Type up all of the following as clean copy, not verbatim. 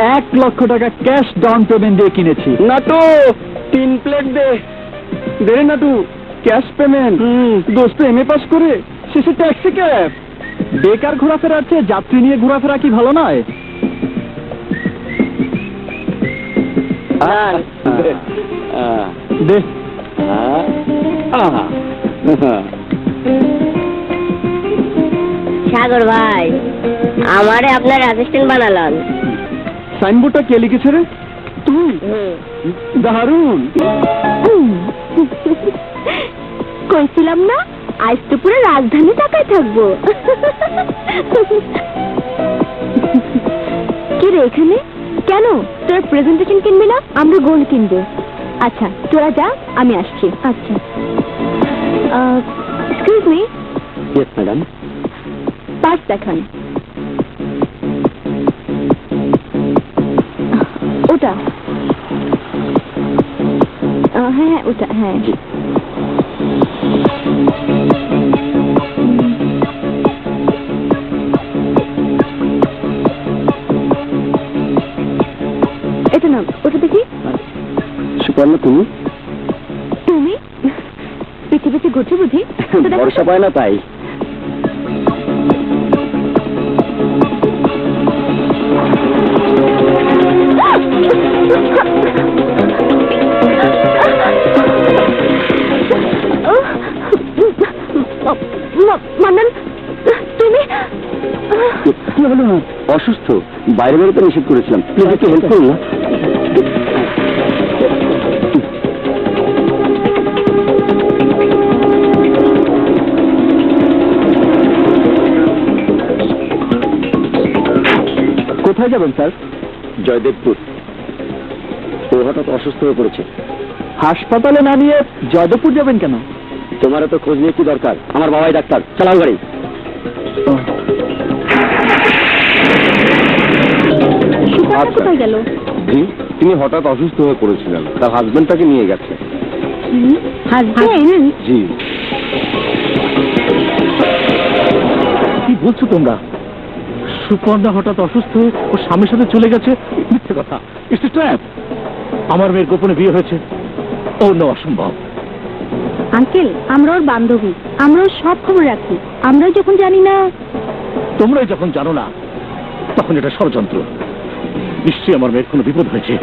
1,00,000 টাকা cash down payment দিয়ে কিনেছি। নাটু 3 প্লেট দে। দে নাটু, ক্যাশ পেমেন্ট। দোস্ত এমএ পাস করে শেষে ট্যাক্সি ক্যাব। বেকার ঘোরাফেরার চেয়ে যাত্রী নিয়ে ঘোরাফেরা কি ভালো নয়? দে। সাগর ভাই, আমারে আপনার অ্যাসিস্ট্যান্ট বানালেন। সাইনবোর্ডটা কে লিখেছে রে? তুই? দারুণ। কইছিলাম না আজ তো পুরো রাজধানী টাকায় থাকবো। কি রে এখানে কেন? তোর প্রেজেন্টেশন কিনবি না? আমরা গোল্ড কিনবো। আচ্ছা তোরা যা, আমি আসছি। আচ্ছা excuse me. Yes madam. Pass দেখান। ওটা হ্যাঁ ওটা হ্যাঁ। এটা না, ওটা দেখি। সুপর্ণা তুমি? তুমি পিছে পিছে ঘুরছো বুঝি? ভরসা পায় না তাই। মান্নান তুমি? কি হলো না? অসুস্থ, বাইরে বেরোতে নিষেধ করেছিলাম। প্লিজ একটু হেল্প করুন না। কোথায় যাবেন স্যার? জয়দেবপুর। ও হঠাৎ অসুস্থ হয়ে পড়েছে। হাসপাতালে না নিয়ে জয়দেবপুর যাবেন কেন? তোমার তো খোঁজ নিয়ে কি দরকার? আমার বাবাই ডাক্তার। চালাও গাড়ি। কোথায় গেল? তিনি হঠাৎ অসুস্থ হয়ে পড়েছিলেন, তার হাজবেন্ড তাকে নিয়ে গেছে। হাজবেন্ড? জি। কি বলছো তোমরা? সুপর্ণা হঠাৎ অসুস্থ হয়ে ওর স্বামীর সাথে চলে গেছে? মিথ্যে কথা। It's a trap. আমার মেয়ের গোপনে বিয়ে হয়েছে। ও নো, অসম্ভব। আঙ্কেল, আমরা ওর বান্ধবী, আমরা ওর সব খবর রাখি। আমরাই যখন জানি না। তোমরাই যখন জানো না তখন এটা ষড়যন্ত্র। নিশ্চয়ই আমার মেয়ের কোনো বিপদ হয়েছে।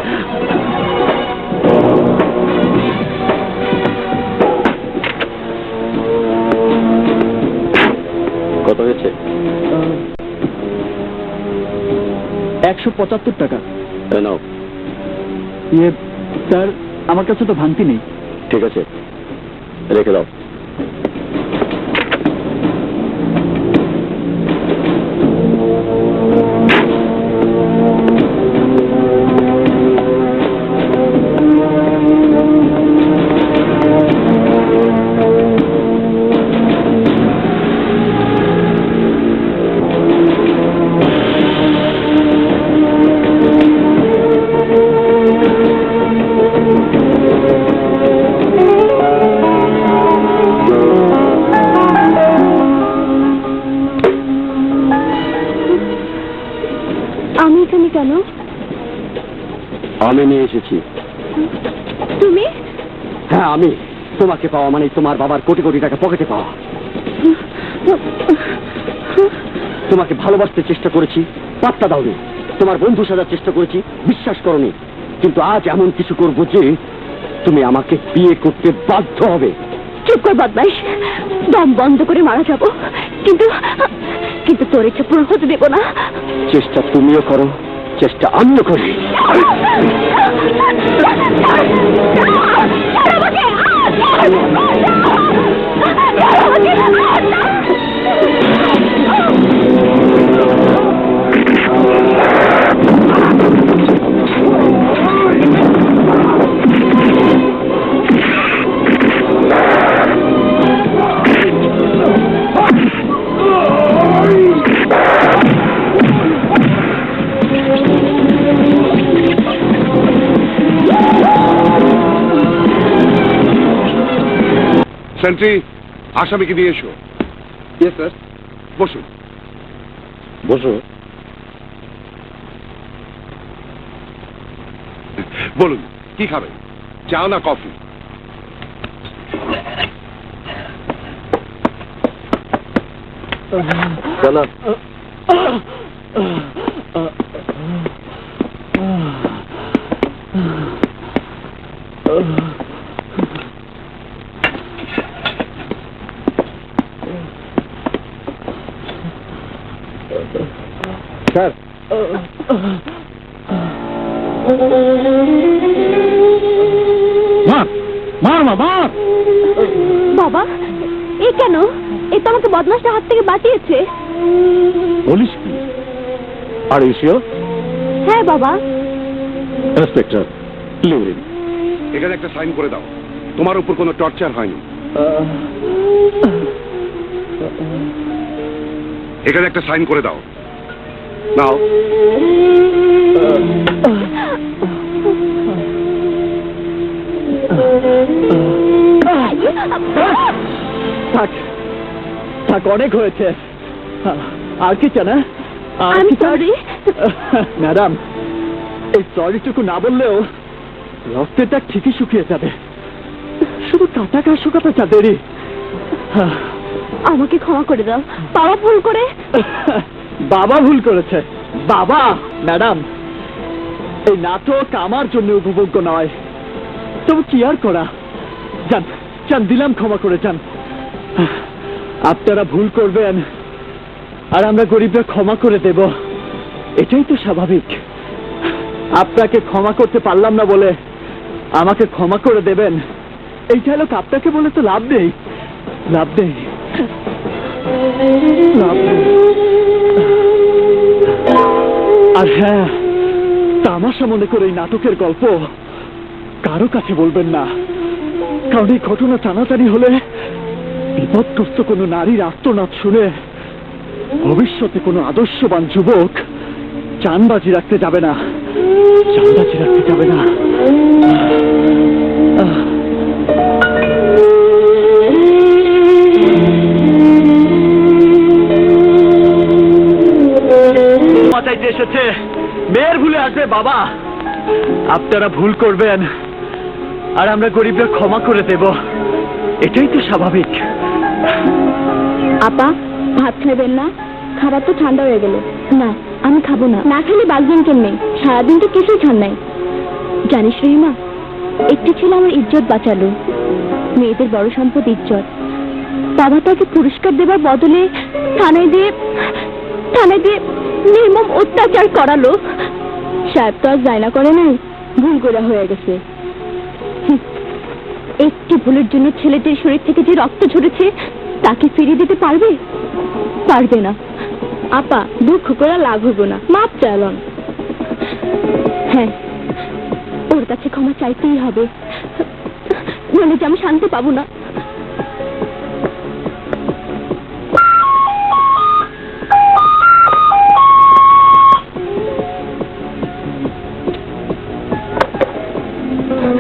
কত হয়েছে? 175 টাকা। নাও। ইয়ে স্যার, আমার কাছে তো ভাঙতি নেই। ঠিক আছে, রেখে দাও। আমি এখানে কেন? আমি নিয়ে এসেছি। তুমি? হ্যাঁ আমি। তোমাকে পাওয়া মানে তোমার বাবার কোটি কোটি টাকা পকেটে পাওয়া। তোমাকে ভালোবাসতে চেষ্টা করেছি, পাত্তা দাওনি। তোমার বন্ধু সাজার চেষ্টা করেছি, বিশ্বাস করনি। কিন্তু আজ এমন কিছু করবো যে তুমি আমাকে বিয়ে করতে বাধ্য হবে। চুপ কর বদমাইশ, দম বন্ধ করে মারা যাবো, কিন্তু কিন্তু তোর ইচ্ছা পূরণ হতে দেবো না। চেষ্টা তুমিও করো, চেষ্টা আমিও করি। সেন্ট্রি, আসামিকে দিয়ে এসো। Yes sir. বসুন। বসো। বলুন কি খাবেন, চা না কফি? চলো। স্যার, মার মার মা মার। বাবা, এ কেন? এ তো আমাকে বদমাসটা হাত থেকে বাঁচিয়েছে। বলিস কি? আর ইউশিওর? হ্যাঁ বাবা। ইন্সপেক্টর লিউরিন, এখানে একটা সাইন করে দাও, তোমার উপর কোনো টর্চার হয়নি। এখানে একটা সাইন করে দাও। নাও। থাক থাক, অনেক হয়েছে। আর কি চান? আমি সরি। ম্যাডাম, এই সরিটুকু না বললেও রক্তেরটা ঠিকই শুকিয়ে যাবে। শুধু কাঁটাকা শুকাতে চা দেরি। আমাকে ক্ষমা করে দাও, বাবা ভুল করে। বাবা ভুল করেছে? বাবা? ম্যাডাম, এই নাটক আমার জন্য উপভোগ্য নয়। তবু কি আর করা, যান যান, দিলাম ক্ষমা করে যান। আপনারা ভুল করবেন আর আমরা গরিবরা ক্ষমা করে দেব, এটাই তো স্বাভাবিক। আপনাকে ক্ষমা করতে পারলাম না বলে আমাকে ক্ষমা করে দেবেন, এইটা হলো আপনাকে বলে তো লাভ নেই, লাভ নেই, লাভ নেই। আর হ্যাঁ, তামাশা মনে করে এই নাটকের গল্প কারো কাছে বলবেন না, কারণ এই ঘটনা টানাটানি হলে বিপদগ্রস্ত কোনো নারীর আর্তনাদ শুনে ভবিষ্যতে কোনো আদর্শবান যুবক জানবাজি রাখতে যাবে না, জানবাজি রাখতে যাবে না। মাথায় যে এসেছে মেয়ের ভুলে আসবে বাবা। আপনারা ভুল করবেন আর আমরা গরিবরা ক্ষমা করে দেব, এটাই তো স্বাভাবিক। আপা, ভাত খাবেন না? খাবার তো ঠান্ডা হয়ে গেল। না, আমি খাবো না। না খেলে বাঁচবেন কেমনে? সারাদিন তো কিছুই খান নাই। জানিস রহিমা, একটি ছিল আমার ইজ্জত বাঁচালো। মেয়েদের বড় সম্পদ ইজ্জত। বাবা তাকে পুরস্কার দেবার বদলে থানায় দিয়ে নির্মম অত্যাচার করালো। সাহেব তো আর যায় না করে নাই, ভুল করে হয়ে গেছে। একটি ভুলের জন্য ছেলেটির শরীর থেকে যে রক্ত ঝরেছে তাকে ফিরিয়ে দিতে পারবে? পারবে না। আপা, দুঃখ করে লাভ হইব না, মাপ চাইলাম। হ্যাঁ, ওর কাছে ক্ষমা চাইতেই হবে, নইলে যে আমি শান্তি পাবো না।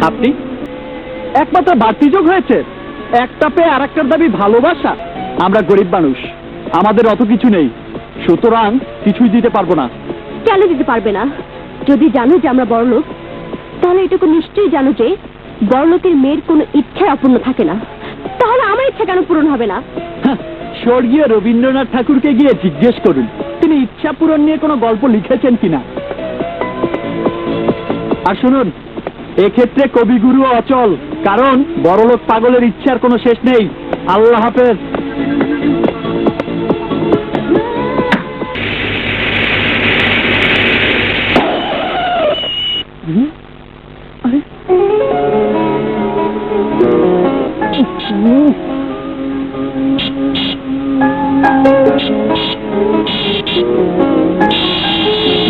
আপনি একমাত্র বাড়তি যোগ হয়েছে, একটা পেয়ে আর একটার দাবি ভালোবাসা। আমরা গরিব মানুষ, আমাদের অত কিছু নেই, সুতরাং কিছুই দিতে পারবো না। কেন দিতে পারবে না? যদি জানো যে আমরা বড়লোক, তাহলে এটুকু নিশ্চয়ই জানো যে বড়লোকের মেয়ের কোনো ইচ্ছা অপূর্ণ থাকে না। তাহলে আমার ইচ্ছা কেন পূরণ হবে না? স্বর্গীয় রবীন্দ্রনাথ ঠাকুরকে গিয়ে জিজ্ঞেস করুন তিনি ইচ্ছা পূরণ নিয়ে কোনো গল্প লিখেছেন কিনা। আর শুনুন, এক্ষেত্রে কবিগুরু অচল, কারণ বড়লোক পাগলের ইচ্ছার কোনো শেষ নেই। আল্লাহ হাফেজ।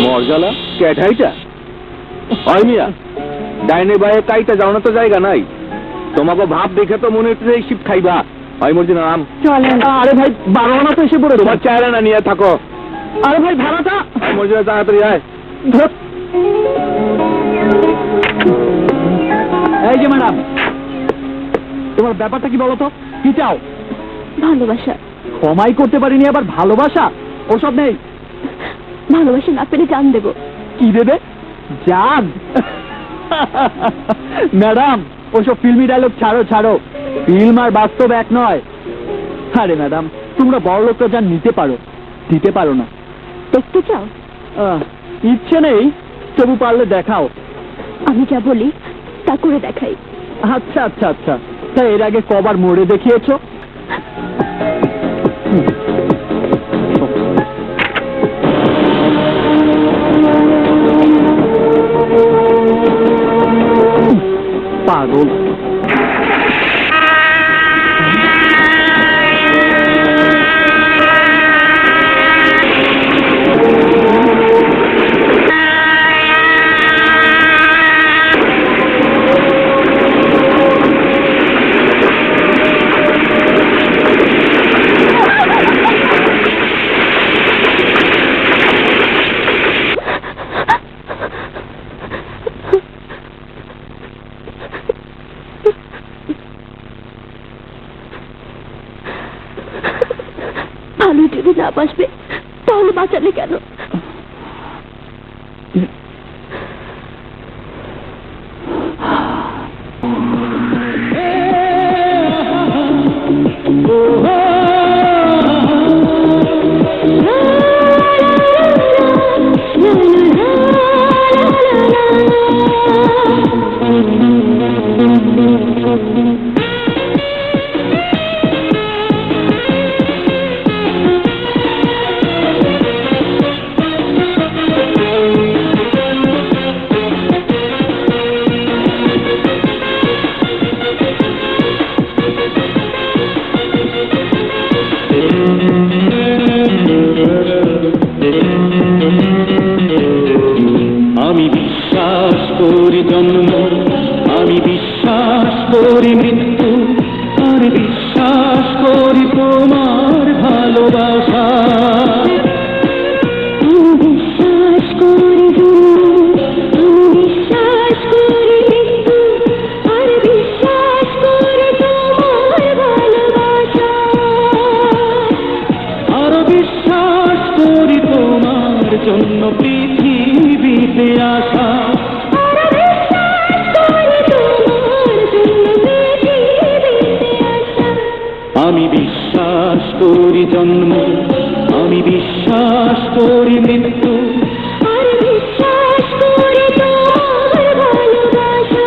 মর্যালা ক্যাঠাইটা হয় মিয়া, ডাইনে বায়ে কাইটা যাওয়ানো তো জায়গা নাই। তোমাকে ভাব দেখে তো মনে হচ্ছে এই শিব খাইবা। হয় মর্জিনা নাম চলেন। আরে ভাই, 12 আনা তো এসে পড়ে, তোমার চায়রা না নিয়ে থাকো। আরে ভাই, ভাড়াটা মর্জিনা তাড়াতাড়ি আয়। এই যে ম্যাডাম, তোমার ব্যাপারটা কি বলো তো, কি চাও? ভালোবাসা। ক্ষমাই করতে পারিনি, আবার ভালোবাসা? ওসব নেই। ভালোবাসা না পেরে জান দেব। কি দেবে? জান? ম্যাডাম ওসব ফিল্মি ডায়লগ ছাড়ো ছাড়ো, ফিল্ম আর বাস্তব এক নয়। আরে ম্যাডাম, তোমরা বড় লোকটা যা নিতে পারো দিতে পারো না। দেখতে চাও? ইচ্ছে নেই, তবু পারলে দেখাও। আমি যা বলি তা করে দেখাই। আচ্ছা আচ্ছা আচ্ছা, তা এর আগে কবার মোড়ে দেখিয়েছো? পাগল। ভালো যদি না বাসবে তাহলে বাঁচালে কেন? আমি বিশ্বাস করি জন্ম, আমি বিশ্বাস করি মৃত্যু, আর বিশ্বাস করি তোমার ভালোবাসা। আমি বিশ্বাস করি জন্ম, আমি বিশ্বাস করি মৃত্যু, আর বিশ্বাস করি তোমার ভালোবাসা। আর বিশ্বাস করি তোমার জন্য পৃথিবীতে আসা। আমি বিশ্বাস করি জন্ম, আমি বিশ্বাস করি মৃত্যু, আর বিশ্বাস করি তোমার ভালোবাসা।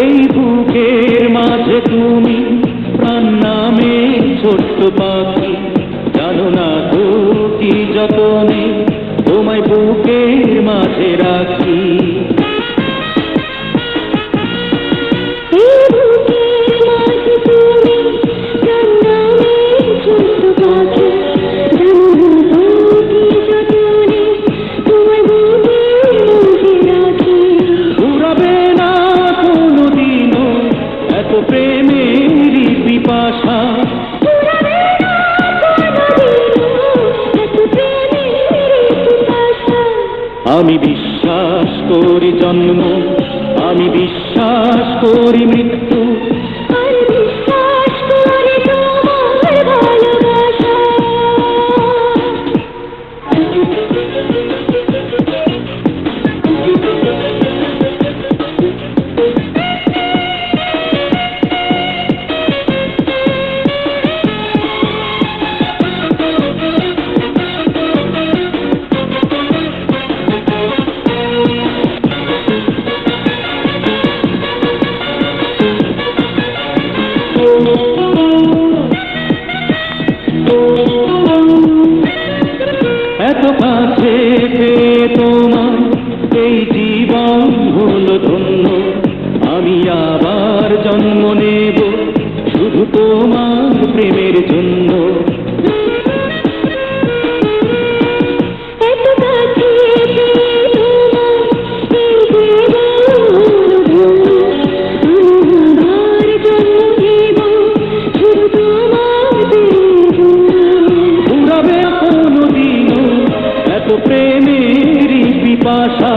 এই বুকের মাঝে তুমি প্রাণ নামে ছোট্ট পাখি, জানো না তো কি যতনে তোমায় বুকের মাঝে রাখি। ঘুরাবে না কোনোদিনও এত প্রেমেরই পিপাসা। আমি বিশ্বাস করি জন্ম, আমি বিশ্বাস করি মৃত্যু, আর বিশ্বাস করি তোমার ভালোবাসা। এত কাছে পেয়ে তোমার এই জীবন হলো ধন্য। আমি আবার জন্ম নেব শুধু তোমার প্রেমের জন্য। এত কাছে পেয়ে প্রেমেরই পিপাসা।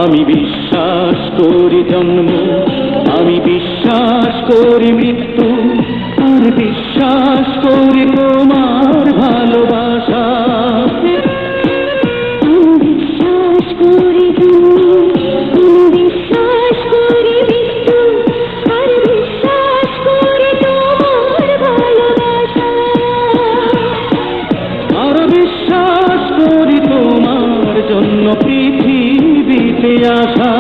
আমি বিশ্বাস করি জন্ম, আমি বিশ্বাস করি মৃত্যু, আর বিশ্বাস করি তোমার ভালোবাসা। বিশ্বাস করি বিশ্বাস করি মৃত্যু, আর বিশ্বাস করি তোমার ভালোবাসা। আর বিশ্বাস করি তোমার জন্য পৃথিবীতে আসা।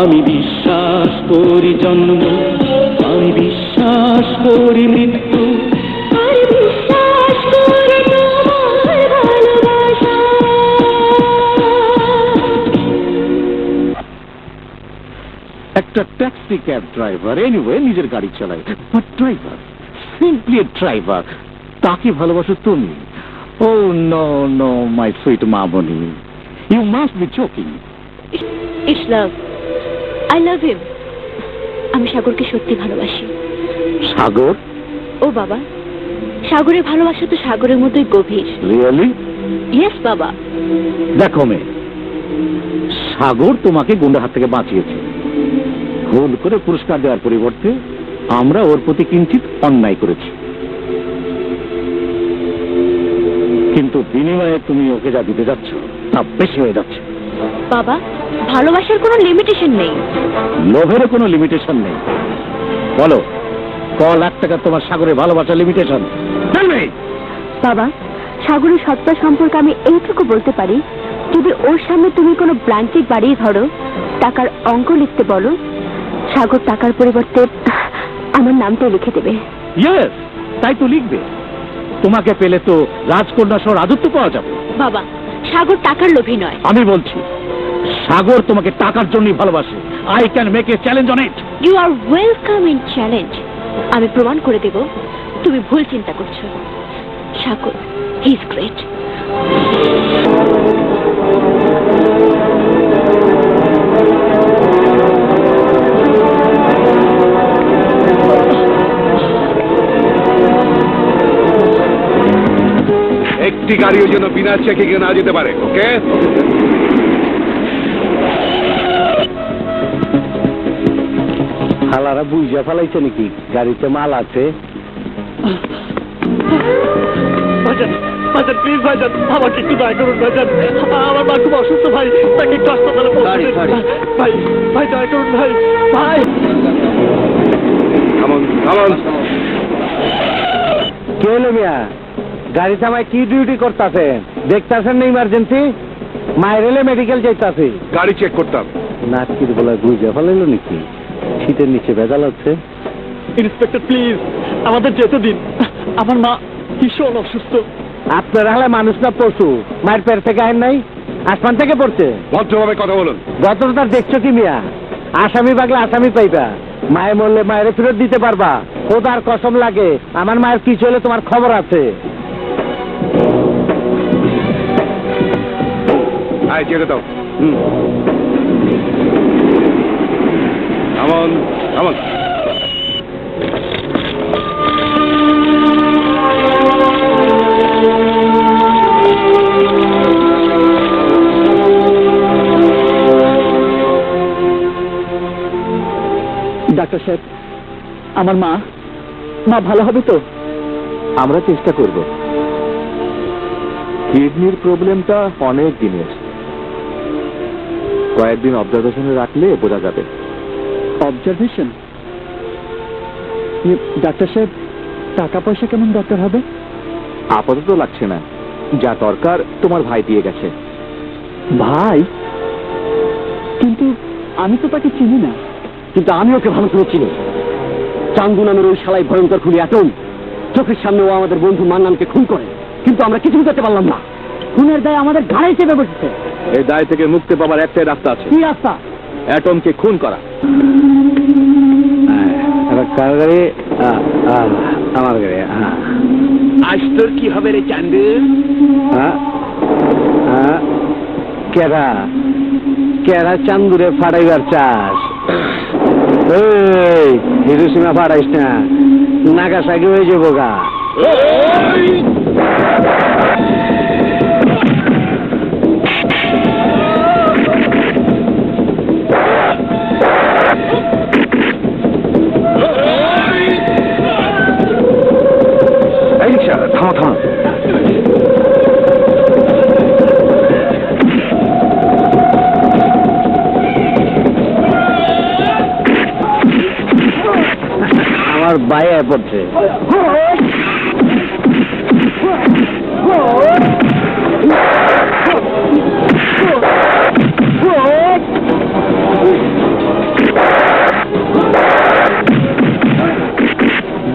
আমি বিশ্বাস করি জন্ম, আমি বিশ্বাস করি মৃত্যু, আর বিশ্বাস করি তোমার ভালোবাসা। একটা ট্যাক্সি ক্যাব ড্রাইভার এনিওয়ে নিজের গাড়ি চালায়, বাট ড্রাইভার, সিম্পলি ড্রাইভার, তাকে ভালোবাসো তুমি? Oh no no my sweet মামনি, you must be joking. It's love, I love him. আমি সাগরকে সত্যি ভালোবাসি। সাগর? ও বাবা, সাগরের ভালোবাসা তো সাগরের মতোই গভীর। রিয়েলি? ইয়েস বাবা। দেখো মেয়ে, সাগর তোমাকে গুন্ডার হাত থেকে বাঁচিয়েছে। ভুল করে পুরস্কার দেওয়ার পরিবর্তে আমরা ওর প্রতি কিঞ্চিত অন্যায় করেছি, কিন্তু বিনিময়ে তুমি ওকে যা দিতে যাচ্ছ তা বেশি হয়ে যাচ্ছে। বাবা, ভালোবাসার কোনো লিমিটেশন নেই। লোভেরও কোনো লিমিটেশন নেই। বলো, ক লাখ টাকা তোমার সাগরের ভালোবাসার লিমিটেশন? বাবা, সাগরের সত্তা সম্পর্কে আমি এইটুকু বলতে পারি, যদি ওর সামনে তুমি কোনো ব্ল্যাঙ্ক চেক বাড়িয়ে ধরো, টাকার অঙ্ক লিখতে বলো, সাগর টাকার পরিবর্তে আমার নামটাই লিখে দেবে। ইয়েস, তাই তো লিখবে। তোমাকে পেলে তো রাজকন্যা সহ রাজত্ব পাওয়া যাবে। বাবা, সাগর টাকার লোভী নয়। আমি বলছি, সাগর তোমাকে টাকার জন্যই ভালোবাসে। I can make a challenge on it. You are welcome in challenge. আমি প্রমাণ করে দেব তুমি ভুল চিন্তা করছো। Sagar, he is great. একটি গাড়িও যেন বিনা চেকিং এ না যেতে পারে, ওকে? হালারা বুঝা ফেলাইছে নাকি গাড়িতে মাল আছে? ভাইজান, ভাইজান প্লিজ ভাইজান, আমাকে একটু দয়া করুন ভাইজান। আমার মা খুব অসুস্থ ভাই, তাকে একটু হাসপাতালে পৌঁছে দিন। ভাই, ভাই দয়া করুন ভাই, ভাই। থামুন, থামুন। কে হলো মিয়া? গাড়ি থামায় কি ডিউটি করতেছেন? দেখতেছেন না ইমার্জেন্সি? মায়ের এলে মেডিকেল যাইতাছে। গাড়ি চেক করতাম। নাটকির বলা বুঝা ফেলাইলো নাকি? শীতের নিচে ভেজাল হচ্ছে। ইন্সপেক্টর প্লিজ, আমাদের যেতে দিন। আমার মা ভীষণ অসুস্থ। আপনারা হলে মানুষ না পশু? মায়ের পেট থেকে আইন নাই, আসমান থেকে পড়ছে। ভদ্রভাবে কথা বলুন। গতটা দেখছো কি মিয়া? আসামি বাগলে আসামি পাইবা, মায়ে মরলে মায়ের ফেরত দিতে পারবা। খোদার কসম লাগে, আমার মায়ের কিছু হলে তোমার খবর আছে। আয় যেতে দাও। থামুন, থামুন। ডাক্তার সাহেব, আমার মা ভালো হবে তো? আমরা চেষ্টা করব। কিডনির প্রবলেমটা অনেক দিনের, কয়েকদিন অবজারভেশনে রাখলে বোঝা যাবে। অবজারভেশন? ডাক্তার সাহেব, টাকা পয়সা কেমন দরকার হবে? আপাতত লাগছে না, যা দরকার তোমার ভাই দিয়ে গেছে। ভাই? কিন্তু আমি তো তাকে চিনি না। কিন্তু আমি ওকে ভালো করে চিনি। চান্দু নামের ওই শালাই ভয়ঙ্কর খুনি এতই, চোখের সামনে ও আমাদের বন্ধু মান্নানকে খুন করে, কিন্তু আমরা কিছু করতে পারলাম না। খুনের দায় আমাদের ঘাড়ে চেপে বসেছে। এই দায় থেকে মুক্তি পাবার একটাই রাস্তা আছে। কি রাস্তা? অ্যাটমকে খুন করা। কার গাড়ি? আমার গাড়ি। আজ তোর কি হবে রে চান্দু? কেডা? কেরা চান্দুরে ফাড়াইবার চাস? এই হিরোসীমা ফাড়াইস না, নাগাসাকি হয়ে যাবো গা। এই রিক্সা থামা থামা। আমার বাইরে পড়ছে।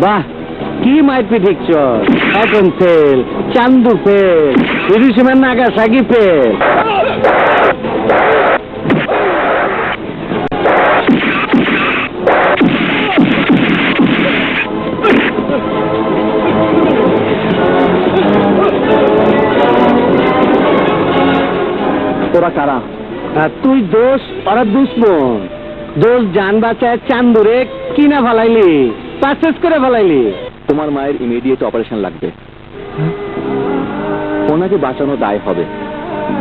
বাহ, কি মাইপি দেখছ? এখন ফেল, চান্দু ফেল, হিরোশিমা নাগাসাকি ফেল। তোরা কারা? আর তুই দোষ ওরা দুশ্মন। দোষ জান বাঁচায় চান্দুরে কিনা ফেলাইলি, পারচেজ করে ফেলাইলি। তোমার মায়ের ইমিডিয়েট অপারেশন লাগবে, ওনাকে বাঁচানো দায় হবে।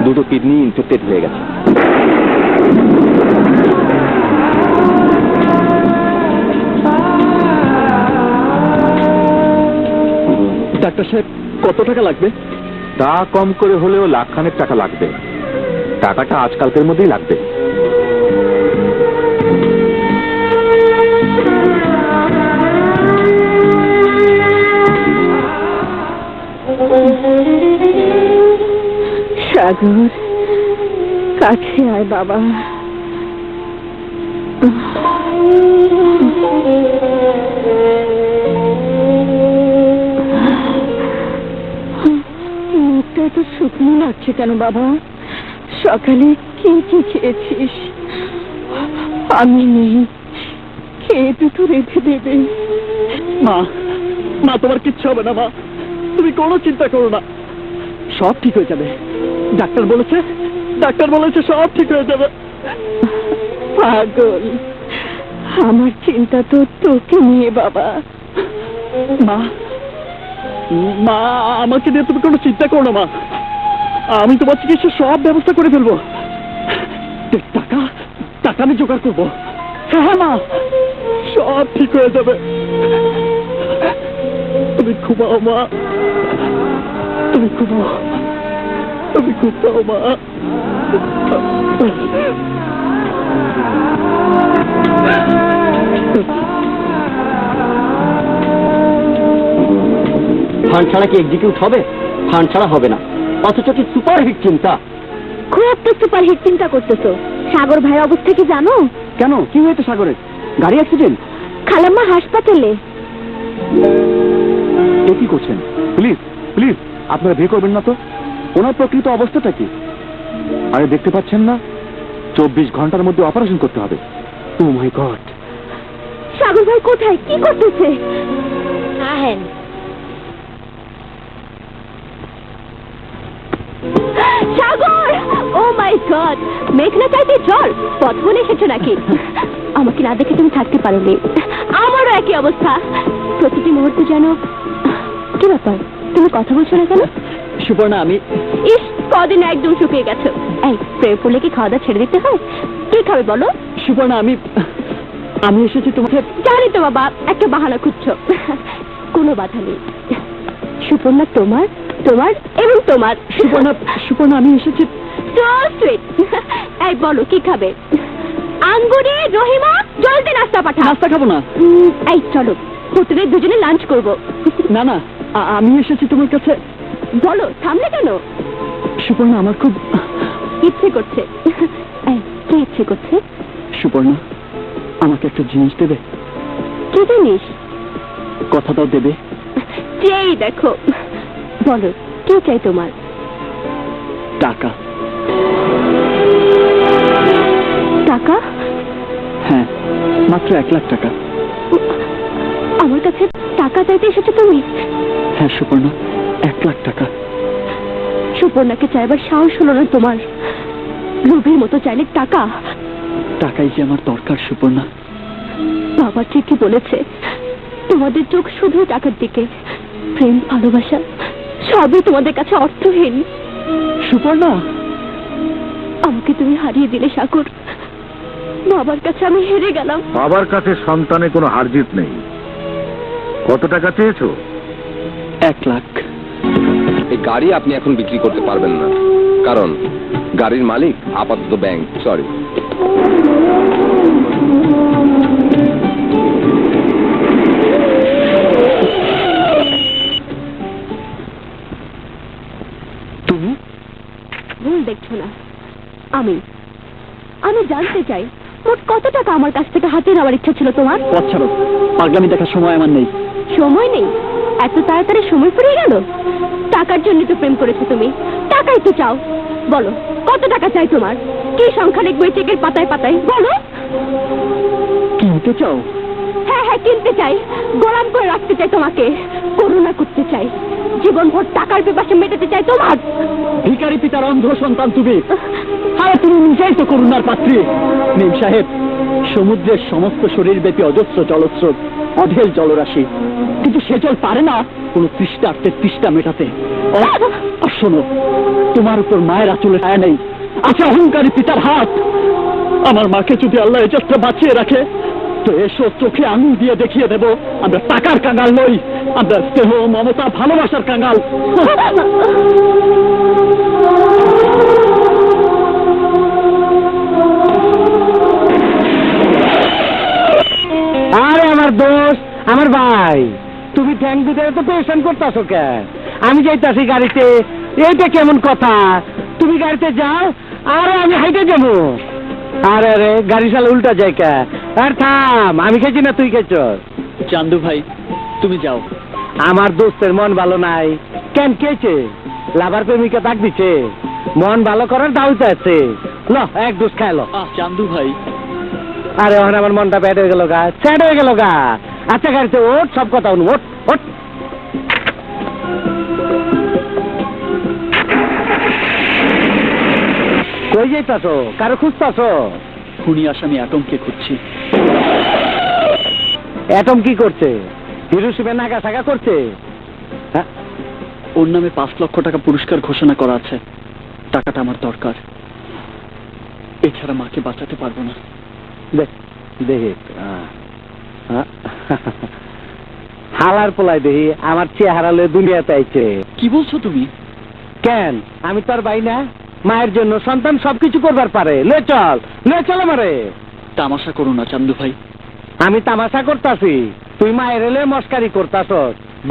দুটো কিডনি ইনফেক্টেড হয়ে গেছে। ডাক্তার সাহেব, কত টাকা লাগবে? তা কম করে হলেও লাখখানেক টাকা লাগবে। টাকাটা আজকালকের মধ্যেই লাগবে। সাগর, কাছে আয় বাবা। মুখটা এত শুকনো লাগছে কেন বাবা? সকালে কি কি খেয়েছিস? আমি নেই, খেয়ে দুটো রেখে দেবে। মা, মা তোমার কিচ্ছু হবে না মা, তুমি কোনো চিন্তা করো না, সব ঠিক হয়ে যাবে। ডাক্তার বলেছে সব ঠিক হয়ে যাবে। পাগল, আমার চিন্তা তো তোকে নিয়ে বাবা। মা, মা আমাকে নিয়ে তুমি কোনো চিন্তা করো না মা, আমি তোমার চিকিৎসার সব ব্যবস্থা করে ফেলবো। টাকা টাকা আমি জোগাড় করবো। হ্যাঁ মা, সব ঠিক হয়ে যাবে। তুমি ঘুমাও মা, তুমি ঘুমাও, তুমি ঘুমাও মা। ফান্ড ছাড়া কি এক্সিকিউট হবে? ফান্ড ছাড়া হবে না, অথচ কি সুপারহিট চিন্তা। খুব তো সুপারহিট চিন্তা করতেছো। সাগর ভাইয়ের অবস্থা কি জানো? কেন, কি হয়েছে সাগরের? গাড়ি অ্যাক্সিডেন্ট? খালাম্মা হাসপাতালে। এ কি করছেন? প্লিজ প্লিজ আপনারা বিয়ে করবেন না তো। ওনার প্রকৃত অবস্থাটা কি? আরে দেখতে পাচ্ছেন না, 24 ঘন্টার মধ্যে অপারেশন করতে হবে। ও মাই গড। সাগর ভাই কোথায়, কি করতেছে? আহেন। সাগর, ও মাই গড, মেঘনা চাইতে জল, পথ বলে এসেছো নাকি? আমাকে না দেখে তুমি থাকতে পারোনি। আমারও একই অবস্থা, প্রতিটি মুহূর্তে যেন। কি ব্যাপার, তুমি কথা বলছো না কেন? সুবর্ণা, আমি ইস, কদিন একদম শুকিয়ে গেছো। এই প্রেম করলে কি খাওয়া দাওয়া ছেড়ে দিতে হয়? কি খাবে বলো? সুবর্ণা, আমি এসেছি তোমাকে। জানি তো বাবা, একটা বাহানা খুঁজছো। কোনো বাধা নেই। সুপর্ণা তোমার, তোমার এবং তোমার। সুবর্ণা, আমি এসেছি। So sweet. এই বলো কি খাবে? আঙ্গুরে, রহিমা, জলদি নাস্তা পাঠা। নাস্তা খাবো না। এই চলো, হোটেলে দুজনে লাঞ্চ করব। না না, আমি এসেছি তোমার কাছে। বলো, থামলে কেন? সুবর্ণা, আমার খুব ইচ্ছে করছে। এই, কি ইচ্ছে করছে? সুবর্ণা, আমাকে একটা জিনিস দেবে? কি জিনিস? কথা দাও দেবে? যেই দেখো। বলো, কি চাই তোমার? টাকা। টাকা? হ্যাঁ, মাত্র 1 লাখ টাকা। আমার কাছে টাকা চাইতে এসেছো তুমি? হ্যাঁ সুবর্ণা, 1 লাখ টাকা। সুপর্ণাকে চাইবার সাহস হলো না তোমার। লোভের মতো চাইলে টাকা। টাকাই যে আমার দরকার সুপর্ণা। বাবা ঠিকই বলেছে, তোমাদের চোখ শুধু টাকার দিকে। প্রেম ভালোবাসা সবই তোমাদের কাছে অর্থহীন। সুপর্ণা, আমাকে তুমি হারিয়ে দিলে সাগর। বাবার কাছে আমি হেরে গেলাম। বাবার কাছে সন্তানে কোনো হারজিত নেই। কত টাকা চেয়েছো? 1 লাখ। এই গাড়ি আপনি এখন বিক্রি করতে পারবেন না, কারণ গাড়ির মালিক আপাতত ব্যাংক। সরি। তুমি? ভুল দেখছো না, আমি জানতে চাই মোট কত টাকা আমার কাছ থেকে হাতে নেওয়ার ইচ্ছা ছিল তোমার? পথ ছাড়ো, পাগলামি দেখার সময় আমার নেই। সময় নেই? এত তাড়াতাড়ি সময় ফুরিয়ে গেল? টাকার জন্য তো প্রেম করেছো তুমি, টাকাই তো চাও। বলো কত টাকা চাই তোমার? কি সংখ্যা লিখবো এই চেকের পাতায় পাতায়? বলো। কিনতে চাও? হ্যাঁ হ্যাঁ, কিনতে চাই, গোলাম করে রাখতে চাই তোমাকে, করুণা করতে চাই, জীবনভর টাকার পিপাসা মেটাতে চাই তোমার। ভিখারি পিতার অন্ধ সন্তান তুমি। আরে তুমি নিজেই তো করুণার পাত্রী। নিম সাহেব, সমুদ্রের সমস্ত শরীর ব্যাপী অজস্র জলস্রোত, অঢেল জলরাশি, কিন্তু সে জল পারে না কোন তৃষ্ণার্থের তৃষ্ণা মেটাতে। আর শোনো, তোমার উপর মায়ের আঁচলে ছায়া নেই, আছে অহংকারী পিতার হাত। আমার মাকে যদি আল্লাহ এই যাত্রা বাঁচিয়ে রাখে, তো এসো চোখে আঙুল দিয়ে দেখিয়ে দেব আমরা টাকার কাঙাল নই, আমরা স্নেহ মমতা ভালোবাসার কাঙাল। আরে আমার দোস্ত, আমার ভাই, তুমি ট্যাঙ্ক দিতে তো পেরেশান করতেছো কেন? আমি যাইতাছি গাড়িতে। এইটা কেমন কথা? তুমি গাড়িতে যাও, আরে আমি হাইটে যাবো। আরে আরে গাড়ি চালা উল্টা যায় কে? আর থাম, আমি খেয়েছি না তুই খেয়েছ? চান্দু ভাই, তুমি যাও। আমার দোস্তের মন ভালো নাই। কেন খেয়েছে? লাভার প্রেমিকা ডাক দিচ্ছে, মন ভালো করার দাওয়াত আছে। ল এক দোস্ত খাই লো। চান্দু ভাই, আরে ওখানে আমার মনটা ব্যাড হয়ে গেল গা, স্যাড হয়ে গেল গা। আচ্ছা গাড়িতে ওঠ, সব কথা শুনবো। ওঠ ওঠ। কই যাইতাছো? কারো খুঁজতাছো? খুনি আসামি অ্যাটমকে খুঁজছি। অ্যাটম কি করছে? হিরোশিমা নাগাসাগা করছে? হ্যাঁ, ওর নামে 5 লক্ষ টাকা পুরস্কার ঘোষণা করা আছে। টাকাটা আমার দরকার, এছাড়া মাকে বাঁচাতে পারবো না। দেখি হালার পোলাই দেখি আমার চেহারা লয়ে দুনিয়াতে আইছে। কি বলছো তুমি? কেন আমি তোর ভাই না? মায়ের জন্য সন্তান সবকিছু করবার পারে। লে চল আমারে। তামাশা করো না চান্দু ভাই। আমি তামাশা করতাছি, তুই মায়ের এলে মস্কারি করতাছ।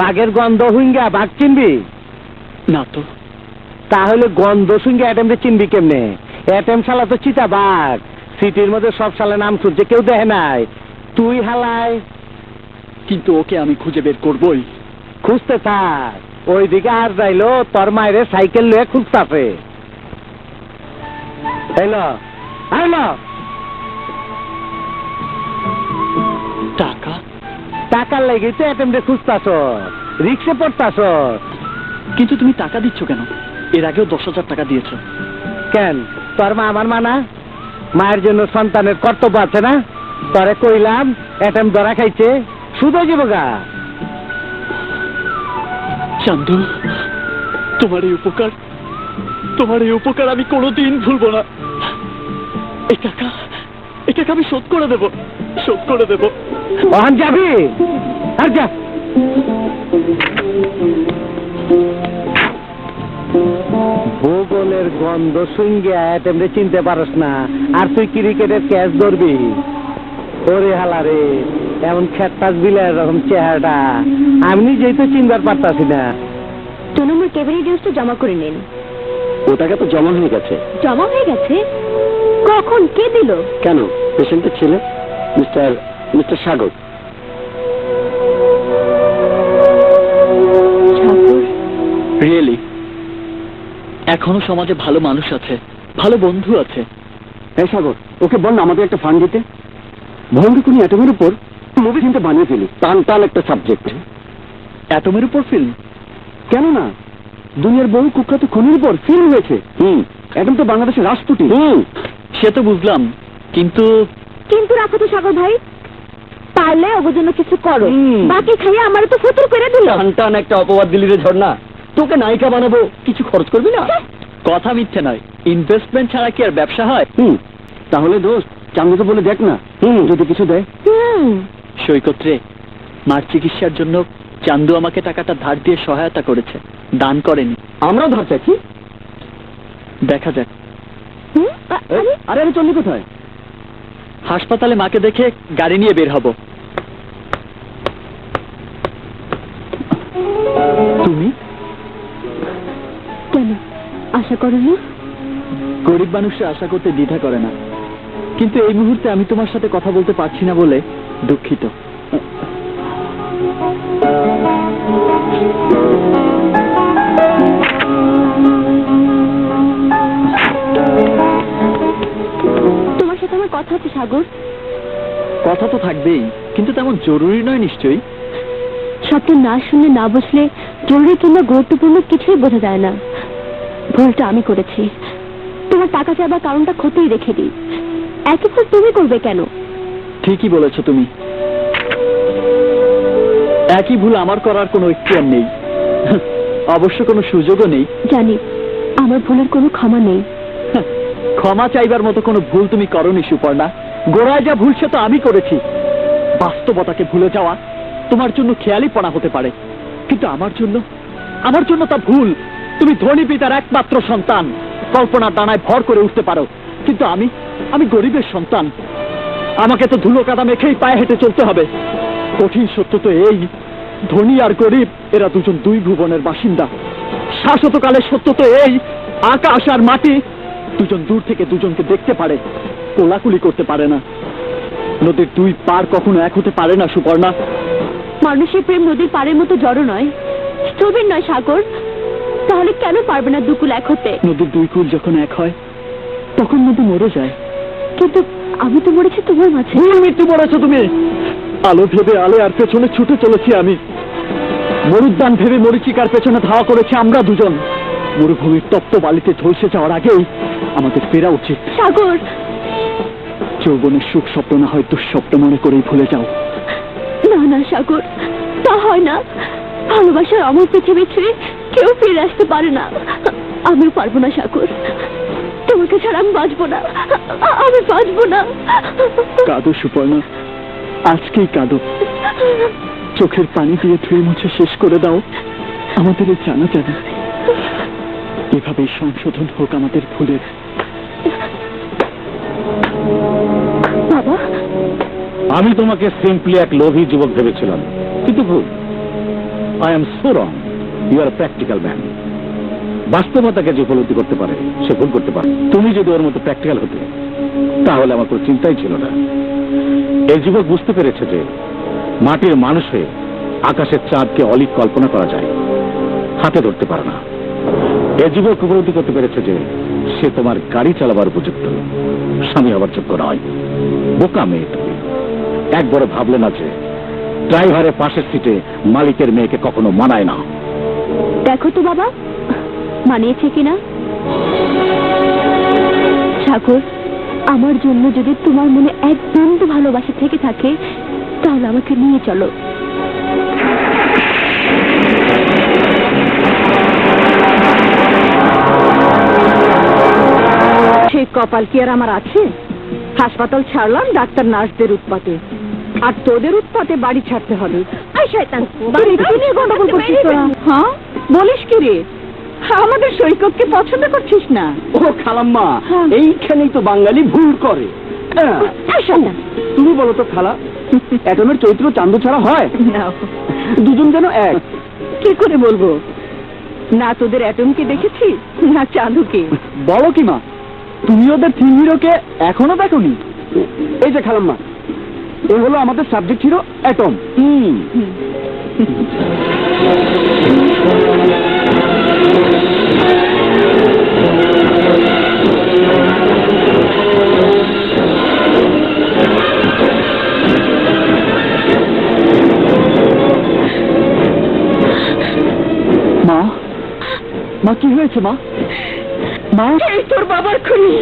বাঘের গন্ধ হুইঙ্গা বাঘ চিনবি না তো। তাহলে গন্ধ শুঙ্গে অ্যাটেমকে চিনবি কেমনে? অ্যাটেম শালা তো চিতা বাঘ, সিটির মধ্যে সব শালা নাম শুনছে, কেউ দেখে নাই। তুই হালাই কিন্তু ওকে আমি খুঁজে বের করবই। খুঁজতে থাক, ওইদিকে আর যাইলো তোর মায়ের সাইকেল লয়ে খুঁজতাছে। এলো টাকা? টাকার লেগে তো অ্যাটেমকে খুঁজতাছ, রিক্সে পড়তাছ। কিন্তু তুমি টাকা দিচ্ছ কেন? এর আগেও 10,000 টাকা দিয়েছো। কেন তোর মা আমার মা না? মায়ের জন্য সন্তানের কর্তব্য আছে না? তরে কইলাম অ্যাটেম ধরা খাইছে, শুধু যাবো গা। চান্দু, তোমার এই উপকার আমি কোনোদিন ভুলবো না। এই টাকা আমি শোধ করে দেব। ওখান যাবি? আর যা। ভূগোলের গন্ধ শুঙ্গে অ্যাটেমরে চিনতে পারস না, আর তুই ক্রিকেটের ক্যাচ ধরবি? ওরে হালারে, এমন খেট্টাস বিলার রকম চেহারাটা আমি নিজেই তো চিনবার পারতাছি না। 2 নম্বর ক্যাবিনেট নিউজটা জমা করে নিন। ওটাকে তো জমা হয়ে গেছে। জমা হয়ে গেছে? কখন? কে দিল? কেন? পেশেন্টের ছেলে মিস্টার সাগর। রিয়েলি? এখনো সমাজে ভালো মানুষ আছে, ভালো বন্ধু আছে। এই সাগর, ওকে বল না আমাদের একটা ফান্ড দিতে। ভয়ঙ্কর কোন অ্যাটমের উপর মুভি কিন্তু বানিয়ে ফেলি, টান একটা সাবজেক্ট। অ্যাটমের উপর ফিল্ম? কেন না, দুনিয়ার বহু কুখ্যাত খুনির উপর ফিল্ম হয়েছে। একদম তো বাংলাদেশের রাষ্ট্রপতি। সে তো বুঝলাম, কিন্তু কিন্তু রাখো তো সাগর ভাই, পারলে ওর জন্য কিছু করো, হুম। বাকি খাইয়ে আমার তো ফতুর করে দিল। টান একটা অপবাদ দিলি রে ঝর্ণা, তোকে নায়িকা বানাবো, কিছু খরচ করবি না? কথা মিথ্যে নয়, ইনভেস্টমেন্ট ছাড়া কি আর ব্যবসা হয়? তাহলে দোস্ত চান্দুকে বলে দেখ না, যদি কিছু দেয়। সৈকত রে, মার চিকিৎসার জন্য চান্দু আমাকে টাকাটা ধার দিয়ে সহায়তা করেছে, দান করেনি। আমরাও ধর চাইছি। দেখা যাক। আরে আরে চললি কোথায়? হাসপাতালে মাকে দেখে গাড়ি নিয়ে বের হব। তুমি কেন আশা করো না? গরিব মানুষরা আশা করতে দ্বিধা করে না, কিন্তু এই মুহূর্তে আমি তোমার সাথে কথা বলতে পারছি না বলে দুঃখিত। তোমার সাথে আমার কথা আছে সাগর। কথা তো থাকবেই, কিন্তু তেমন জরুরি নয় নিশ্চয়ই। সবটা না শুনে না বুঝলে জরুরি কিংবা গুরুত্বপূর্ণ কিছুই বোঝা যায় না। ভুলটা আমি করেছি, তোমার টাকা চাইবার কারণটা ক্ষতিই রেখে দিই। একই ভুল তুমি করবে কেন? ঠিকই বলেছো তুমি, একই ভুল আমার করার কোনো ইখতিয়ার নেই, অবশ্য কোনো সুযোগও নেই। জানি আমার ভুলের কোনো ক্ষমা নেই। ক্ষমা চাইবার মতো কোনো ভুল তুমি করনি সুপর্ণা। গোড়ায় যা ভুল সে তো আমি করেছি। বাস্তবতাকে ভুলে যাওয়া তোমার জন্য খেয়ালিপনা হতে পারে, কিন্তু আমার জন্য তা ভুল। তুমি ধনী পিতার একমাত্র সন্তান, কল্পনার ডানায় ভর করে উঠতে পারো, কিন্তু আমি গরিবের সন্তান। আমাকে তো ধুলো কাদা মেখেই পায়ে হেঁটে চলতে হবে। কঠিন সত্য তো এই, ধনী আর গরিব এরা দুজন দুই ভুবনের বাসিন্দা। শাশ্বতকালের সত্য তো এই, আকাশ আর মাটি দুজন দূর থেকে দুজনকে দেখতে পারে, কোলাকুলি করতে পারে না। নদীর দুই পার কখনো এক হতে পারে না সুপর্ণা। মানুষের প্রেম নদীর পাড়ের মতো জড়ো নয়, স্থবির নয় সাগর। তাহলে কেন পারবে না দুকুল এক হতে? নদীর দুই কুল যখন এক হয় তখন নদী মরে যায়। কিন্তু আমি তো মরেছি তোমার মাঝে। ভুল মৃত্যু মরেছো তুমি। আলো ভেবে আলো আর পেছনে ছুটে চলেছি আমি। মরুদ্যান ভেবে মরিচিকার পেছনে ধাওয়া করেছি আমরা দুজন। মরুভূমির তপ্ত বালিতে ঝলসে যাওয়ার আগেই আমাদের ফেরা উচিত। সাগর, যৌবনের সুখ স্বপ্ন না হয় দুঃস্বপ্ন মনে করেই ভুলে যাও। না না সাগর, তা হয় না। ভালোবাসার অমর পৃথিবী ছেড়ে কেউ ফিরে আসতে পারে না। আমিও পারবো না সাগর, তোমাকে ছাড়া আমি বাঁচবো না, আমি বাঁচবো না। কাঁদো সুপর্ণা, আজকেই কাঁদো। চোখের পানি দিয়ে ধুয়ে মুছে শেষ করে দাও আমাদের এই জানা জানা। এভাবেই সংশোধন হোক আমাদের ভুলের। বাবা, আমি তোমাকে সিম্পলি এক লোভী যুবক ভেবেছিলাম, কিন্তু ভুল। I am so wrong. You are practical man. বাস্তবতাকে যে উপলব্ধি করতে পারে সে ভুল করতে পারে। তুমি যদি ওর মতো প্র্যাকটিক্যাল হতে তাহলে আমার কোনো চিন্তাই ছিল না। এই যুবক বুঝতে পেরেছে যে মাটির মানুষ হয়ে আকাশের চাঁদকে অলিক কল্পনা করা যায়, হাতে ধরতে পারে না। এই যুবক উপলব্ধি করতে পেরেছে যে সে তোমার গাড়ি চালাবার উপযুক্ত, স্বামী হবার যোগ্য নয়। বোকা মেয়ে তুমি, একবারও ভাবলে না যে ড্রাইভারের পাশের সিটে মালিকের মেয়েকে কখনো মানায় না। দেখো তো বাবা, মানিয়েছে কিনা। সাগর, আমার জন্য যদি তোমার মনে এক বিন্দু ভালোবাসা থেকে থাকে তাহলে আমাকে নিয়ে চলো। সেই কপাল কি আর আমার আছে? হাসপাতাল ছাড়লাম ডাক্তার নার্সদের উৎপাতে, আর তোদের উৎপাতে বাড়ি ছাড়তে হবে। গন্ডগোল করছিস তোরা? হ্যাঁ, বলিস কি রে? আমাদের সৈকতকে পছন্দ করছিস না? ও খালাম্মা, হ্যাঁ। এইখানেই তো বাঙালি ভুল করে। তুমি বলো তো খালা, অ্যাটমের চরিত্র চান্দু ছাড়া হয়? না, দুজন যেন এক। কি করে বলবো? না তোদের অ্যাটমকে দেখেছি, না চাঁদুকে। বলো কি মা, তুমি ওদের থিম হিরোকে এখনো দেখোনি? এই যে খালাম্মা, এ হলো আমাদের সাবজেক্ট হিরো অ্যাটম। মা, মা কি হয়েছে মা? মা এই তোর বাবার খুনি।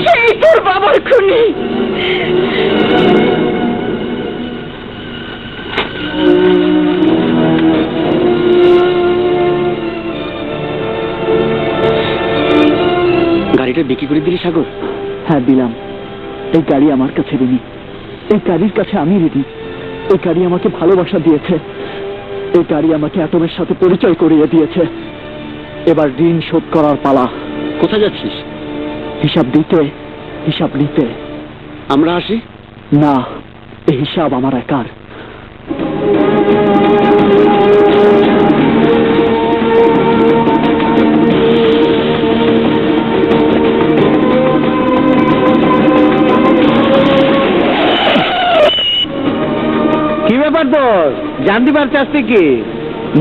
সেই তোর বাবার খুনি। গাড়িটা বিক্রি করে দিলি সাগর? হ্যাঁ দিলাম। এই গাড়ি আমার কাছে ঋণী, এই গাড়ির কাছে আমি ঋণী। এই গাড়ি আমাকে ভালোবাসা দিয়েছে, এই গাড়ি আমাকে অ্যাটমের সাথে পরিচয় করিয়ে দিয়েছে। এবার ঋণ শোধ করার পালা। কোথায় যাচ্ছিস? হিসাব দিতে, হিসাব নিতে। আমরা আসি? না, এই হিসাব আমার একার। কি ব্যাপার তোর? জানতে পারছিস কি?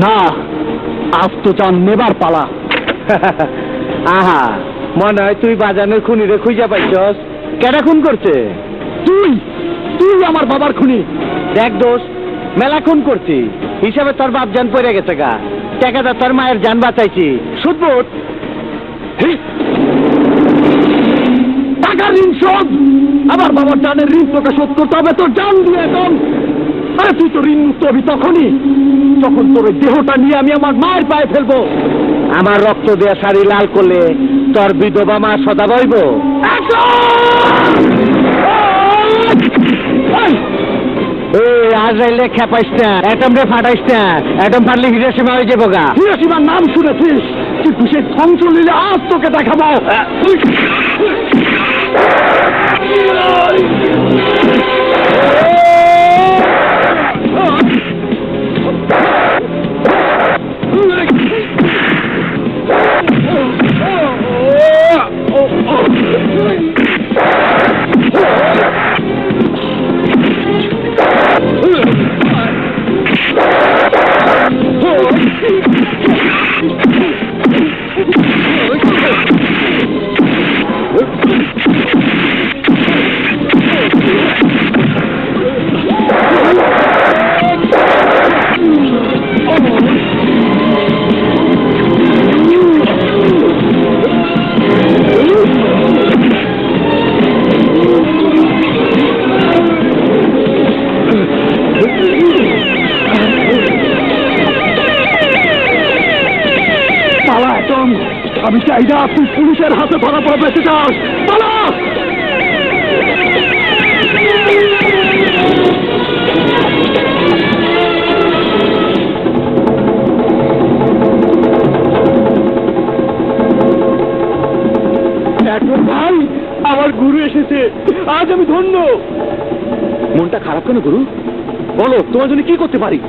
না, আজ তো জান নেবার পালা। আহা, মনে হয় তুই বাজানের খুনিরে খুঁজে পাইছস। কেডা খুন করছে? তুই তুই আমার বাবার খুনি। দেখ দোষ, মেলা খুন করছি, হিসাবে তোর বাপ জান পড়ে গেছে গা। টাকাটা তোর মায়ের জান বাঁচাইছি। সুদবুট টাকার ঋণ শোধ। আমার বাবার জানের ঋণ তোকে শোধ করতে হবে, তোর জান দিয়ে একদম। আরে তুই তো ঋণ মুক্ত হবি তখনই যখন তোর ওই দেহটা নিয়ে আমি আমার মায়ের পায়ে ফেলবো। আমার রক্ত দেয়া শাড়ি লাল করলে তোর বিধবা মা সদা বইব। আজ রাইলে খেপাইস না, অ্যাটম রে ফাটাইস না। অ্যাটম ফাটলে হিরোশিমা হয়ে যাবো গা। হিরোশিমার নাম শুনেছিস? কিন্তু সে ধ্বংস নিলে আজ তোকে দেখাবো। আমি চাই না তুই পুলিশের হাতে ধরা পড়ে বেঁচে যাস। পালা! এখন ভাই, আমার গুরু এসেছে, আজ আমি ধন্য। মনটা খারাপ কেন গুরু? বলো তোমার জন্য কি করতে পারি?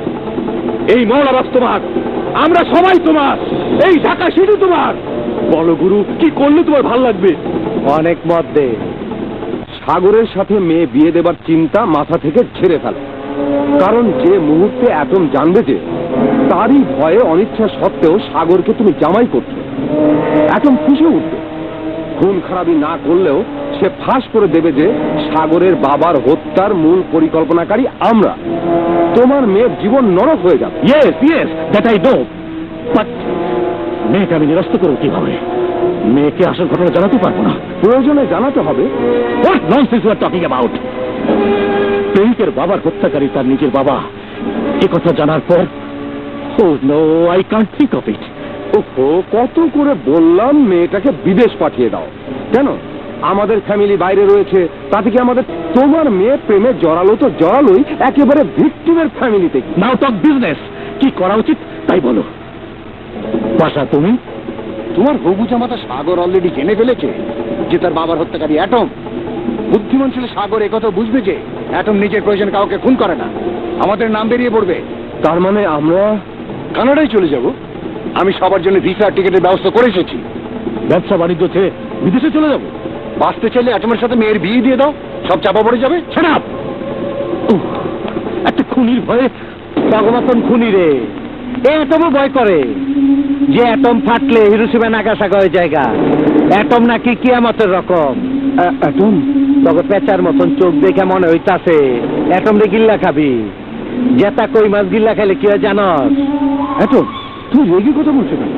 এই মৌলাবাস তোমার, আমরা সবাই তোমার, এই ঢাকা শুধু তোমার। বলো গুরু, কি করলে তোমার ভালো লাগবে? অনেক মত দে। সাগরের সাথে মেয়ে বিয়ে দেবার চিন্তা মাথা থেকে ঝেড়ে ফেল। কারণ যে মুহূর্তে অ্যাটম জানবে যে তারই ভয়ে অনিচ্ছা সত্ত্বেও সাগরকে তুমি জামাই করছো, অ্যাটম খুশি উঠবে। খুন খারাপি না করলেও সে ফাঁস করে দেবে যে সাগরের বাবার হত্যার মূল পরিকল্পনাকারী আমরা। তোমার মেয়ের জীবন নরক হয়ে যাবে। Yes yes, that I know, but মেয়েকে আমি নিরস্ত করবো কিভাবে? মেয়েকে আসল ঘটনা জানাতে পারবো না। প্রয়োজনে জানাতে হবে। What nonsense you are talking about? প্রেমিকের বাবার হত্যাকারী তার নিজের বাবা, এ কথা জানার পর oh no, I can't think of it. ওহো, কত করে বললাম মেয়েটাকে বিদেশ পাঠিয়ে দাও। কেন? আমাদের ফ্যামিলি বাইরে রয়েছে, তাতে কি আমাদের? তোমার মেয়ে প্রেমে জড়ালো তো জড়ালোই, একেবারে ভিক্টিমের ফ্যামিলিতে। নাও টক বিজনেস। কি করা উচিত তাই বলো। বাসা তুমি? তোমার হবু জামাতা সাগর অলরেডি জেনে ফেলেছে যে তার বাবার হত্যাকারী অ্যাটম। বুদ্ধিমান ছেলে সাগর একথা বুঝবে যে অ্যাটম নিজের প্রয়োজন কাউকে খুন করে না। আমাদের নাম বেরিয়ে পড়বে। তার মানে আমরা কানাডায় চলে যাব। আমি সবার জন্য ভিসা টিকেটের ব্যবস্থা করে এসেছি। ব্যবসা বাণিজ্য ছেড়ে বিদেশে চলে যাবো? বাঁচতে চাইলে অ্যাটমের সাথে মেয়ের বিয়ে দিয়ে দাও, সব চাপা পড়ে যাবে। ছেড়ে একটা খুনির ভয়ে ভগবাতন খুনি রে। এ অ্যাটমও ভয় করে যে অ্যাটম ফাটলে হিরোশিমা নাগাসাকি হয়ে জায়গা। অ্যাটম নাকি কিয়ামতের রকম। অ্যাটম তবে পেঁচার মতন চোখ দেখে মনে হইতাছে এটম রে গিল্লা খাবি। জেতা কই মাছ গিল্লা খাইলে কি হয় জানস? এত তুই রেগে কথা বলছো কেন?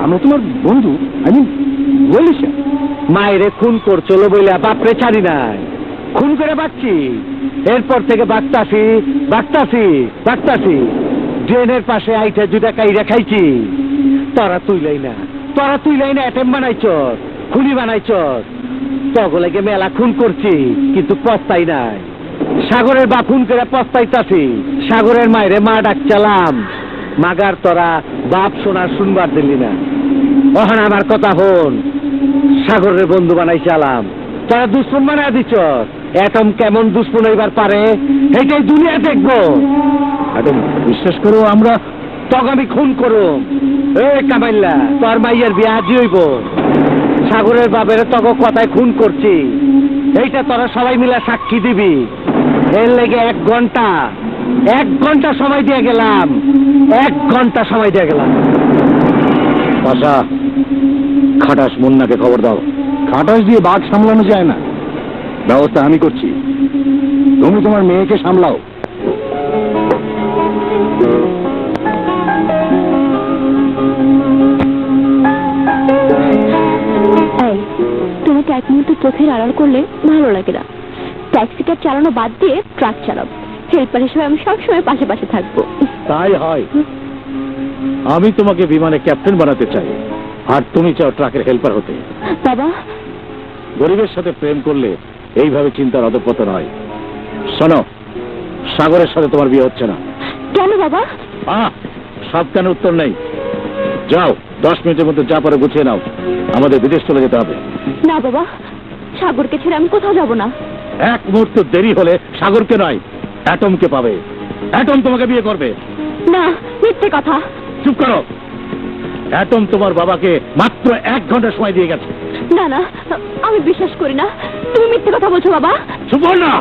আমরা তোমার বন্ধু, আই মিন বলিস। মায়েরে খুন করছিল বইলা বাপরে ছাড়ি নাই, খুন করে বাঁচছি। এরপর থেকে বাঁচতাছি বাঁচতাছি বাঁচতাছি। ড্রেনের পাশে আইটা দুটা কাইরা খাইছি। তোরা তুইলাই না এটেম বানাইছ, খুনি বানাইছ। তগলেকে মেলা খুন করছি কিন্তু পস্তাই নাই। সাগরের বাপ খুন করে পস্তাইতাছি। সাগরের মায়েরে মা ডাকছিলাম, মাগার তোরা বাপ শোনার শুনবার দিলি না। ওখানে আমার কথা হন, সাগরের বন্ধু বানাই চালাম, তোরা দুশ্মন বানাই দিছ। এটম কেমন দুশ্মন হইবার পারে এটাই দুনিয়া দেখবো। এটম বিশ্বাস করো আমরা তখন আমি খুন করো। এই কামাইল্লা, তোর মাইয়ের বিয়ে আজই হইব। সাগরের বাবের তক কথায় খুন করছি, এইটা তোরা সবাই মিলে সাক্ষী দিবি। এর লেগে 1 ঘন্টা সময় দিয়ে গেলাম, 1 ঘন্টা সময় দিয়ে গেলাম। বাসা খাটাস মুন্নাকে খবর দাও। খাটাস দিয়ে বাঘ সামলানো যায় না, ব্যবস্থা আমি করছি। তুমি তোমার মেয়েকে সামলাও। এই, তোমাকে এক মুহূর্তে চোখের আড়াল করলে ভালো লাগে না। ট্যাক্সিটা চালানো বাদ দিয়ে ট্রাক চালাও। হেল্পার হিসেবে আমি সবসময় পাশে পাশে থাকবো। তাই হয়। আমি তোমাকে বিমানে ক্যাপ্টেন বানাতে চাই, আর তুমি চাও ট্রাকের হেল্পার হতে। বাবা, গরিবের সাথে প্রেম করলে এইভাবে চিন্তার অধঃপতন হয়। শোনো, সাগরের সাথে তোমার বিয়ে হচ্ছে না। কেন বাবা? সব কেন উত্তর নেই। যাও, 10 মিনিটের মধ্যে যা পারে গুছিয়ে নাও, আমাদের বিদেশ চলে যেতে হবে। না বাবা, সাগরকে ছেড়ে আমি কোথাও যাব না। 1 মুহূর্ত দেরি হলে সাগরকে নয়, অ্যাটমকে পাবে। অ্যাটম তোমাকে বিয়ে করবে। না, মিথ্যে কথা। চুপ করো। অ্যাটম তোমার বাবাকে মাত্র 1 ঘন্টা সময় দিয়ে গেছে। না না, আমি বিশ্বাস করি না। তুমি মিথ্যে কথা বলছো বাবা। সুবর্ণা,